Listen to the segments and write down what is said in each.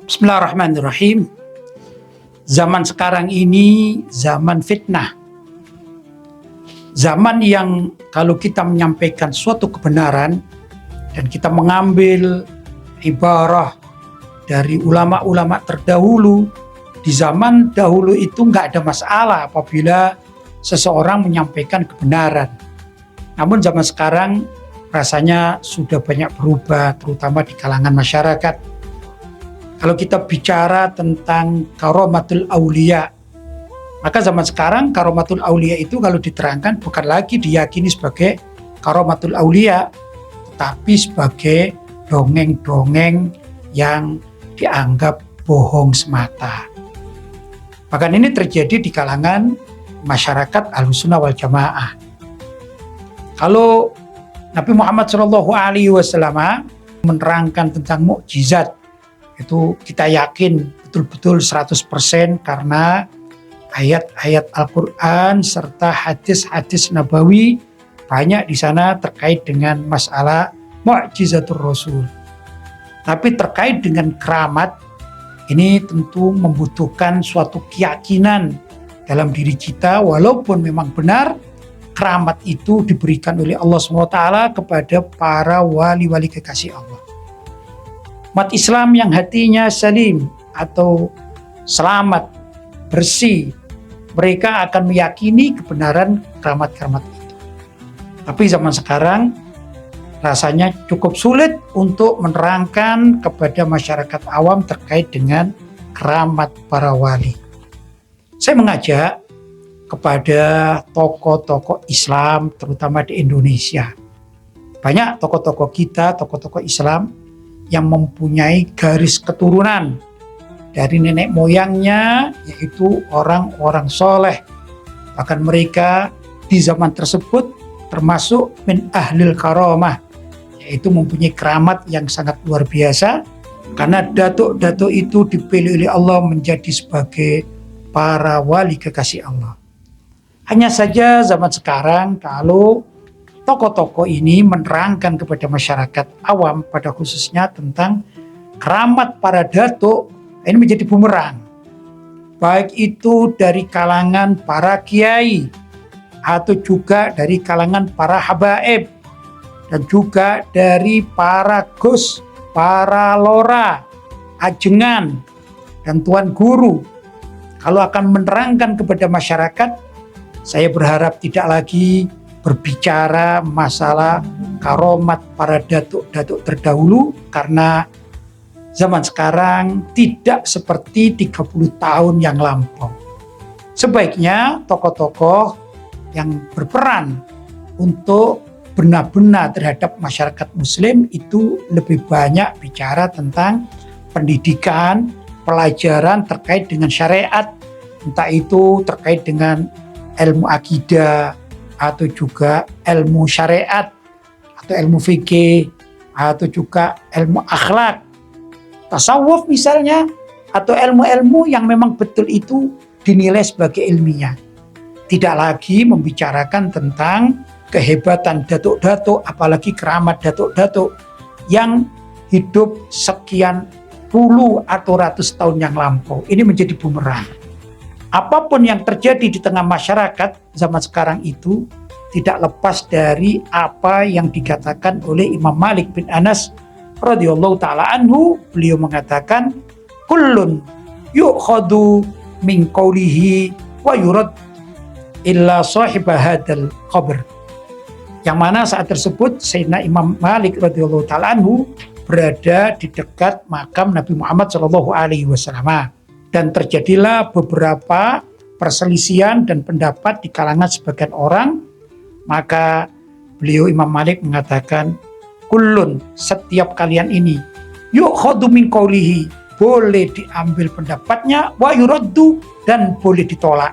Bismillahirrahmanirrahim. Zaman sekarang ini zaman fitnah. Zaman yang kalau kita menyampaikan suatu kebenaran dan kita mengambil ibarah dari ulama-ulama terdahulu, di zaman dahulu itu nggak ada masalah apabila seseorang menyampaikan kebenaran. Namun zaman sekarang rasanya sudah banyak berubah, terutama di kalangan masyarakat. Kalau kita bicara tentang karomatul aulia, maka zaman sekarang karomatul aulia itu kalau diterangkan bukan lagi diyakini sebagai karomatul aulia, tetapi sebagai dongeng-dongeng yang dianggap bohong semata. Bahkan ini terjadi di kalangan masyarakat Ahlussunnah wal Jamaah. Kalau Nabi Muhammad SAW menerangkan tentang mukjizat, itu kita yakin betul-betul 100% karena ayat-ayat Al-Quran serta hadis-hadis Nabawi banyak di sana terkait dengan masalah mukjizatul Rasul. Tapi terkait dengan keramat, ini tentu membutuhkan suatu keyakinan dalam diri kita, walaupun memang benar keramat itu diberikan oleh Allah SWT kepada para wali-wali kekasih Allah. Umat Islam yang hatinya salim atau selamat, bersih, mereka akan meyakini kebenaran keramat-keramat itu. Tapi zaman sekarang rasanya cukup sulit untuk menerangkan kepada masyarakat awam terkait dengan keramat para wali. Saya mengajak kepada tokoh-tokoh Islam terutama di Indonesia. Banyak tokoh-tokoh kita, tokoh-tokoh Islam yang mempunyai garis keturunan dari nenek moyangnya, yaitu orang-orang soleh. Bahkan mereka di zaman tersebut termasuk min ahlil karamah, yaitu mempunyai keramat yang sangat luar biasa, karena datuk-datuk itu dipilih oleh Allah menjadi sebagai para wali kekasih Allah. Hanya saja zaman sekarang kalau tokoh-tokoh ini menerangkan kepada masyarakat awam pada khususnya tentang keramat para datuk, ini menjadi bumerang. Baik itu dari kalangan para kiai atau juga dari kalangan para habaib dan juga dari para gus, para lora, ajengan dan tuan guru. Kalau akan menerangkan kepada masyarakat, saya berharap tidak lagi berbicara masalah karomat para datuk-datuk terdahulu, karena zaman sekarang tidak seperti 30 tahun yang lampau. Sebaiknya tokoh-tokoh yang berperan untuk benar-benar terhadap masyarakat muslim itu lebih banyak bicara tentang pendidikan, pelajaran terkait dengan syariat, entah itu terkait dengan ilmu akidah, atau juga ilmu syariat, atau ilmu fikih, atau juga ilmu akhlak, tasawuf misalnya, atau ilmu-ilmu yang memang betul itu dinilai sebagai ilmiah. Tidak lagi membicarakan tentang kehebatan datuk-datuk, apalagi keramat datuk-datuk yang hidup sekian puluh atau ratus tahun yang lampau. Ini menjadi bumerang. Apapun yang terjadi di tengah masyarakat zaman sekarang itu tidak lepas dari apa yang dikatakan oleh Imam Malik bin Anas radhiyallahu taala anhu. Beliau mengatakan, kullun yu'khadu min qawlihi wa yurad illa sahib hadzal qabr. Yang mana saat tersebut Sayyidina Imam Malik radhiyallahu taala anhu berada di dekat makam Nabi Muhammad sallallahu alaihi wasallam. Dan terjadilah beberapa perselisihan dan pendapat di kalangan sebagian orang. Maka beliau Imam Malik mengatakan, kullun, setiap kalian ini, yu'khadhu min qawlihi, boleh diambil pendapatnya, wa yuraddu, dan boleh ditolak.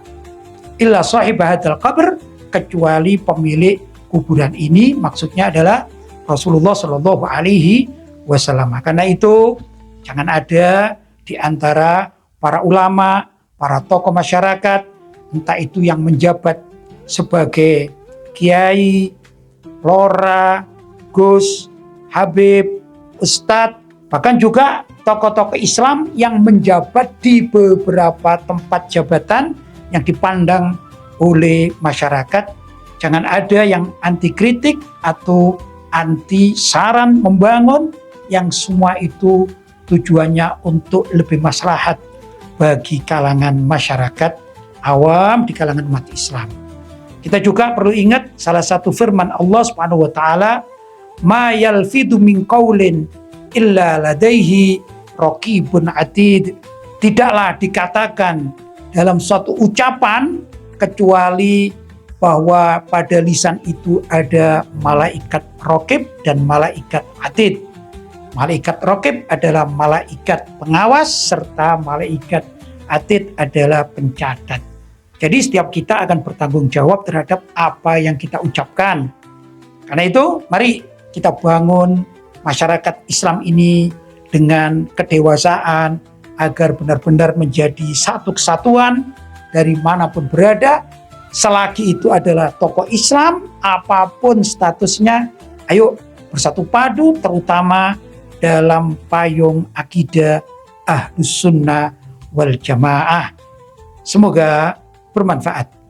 Illa sahib hadzal qabr, kecuali pemilik kuburan ini, maksudnya adalah Rasulullah Shallallahu Alaihi Wasallam. Karena itu jangan ada di antara para ulama, para tokoh masyarakat, entah itu yang menjabat sebagai kiai, lora, gus, habib, ustadz, bahkan juga tokoh-tokoh Islam yang menjabat di beberapa tempat jabatan yang dipandang oleh masyarakat. Jangan ada yang anti kritik atau anti saran membangun, yang semua itu tujuannya untuk lebih maslahat bagi kalangan masyarakat awam, di kalangan umat Islam. Kita juga perlu ingat salah satu firman Allah Subhanahu wa taala, "Ma yalfidu min qaulin illa ladaihi raqibun atid." Tidaklah dikatakan dalam suatu ucapan kecuali bahwa pada lisan itu ada malaikat raqib dan malaikat atid. Malaikat raqib adalah malaikat pengawas, serta malaikat atid adalah pencatat. Jadi setiap kita akan bertanggung jawab terhadap apa yang kita ucapkan. Karena itu, mari kita bangun masyarakat Islam ini dengan kedewasaan agar benar-benar menjadi satu kesatuan dari manapun berada. Selagi itu adalah tokoh Islam, apapun statusnya, ayo bersatu padu, terutama dalam payung akidah Ahlus Sunnah wal Jamaah. Semoga bermanfaat.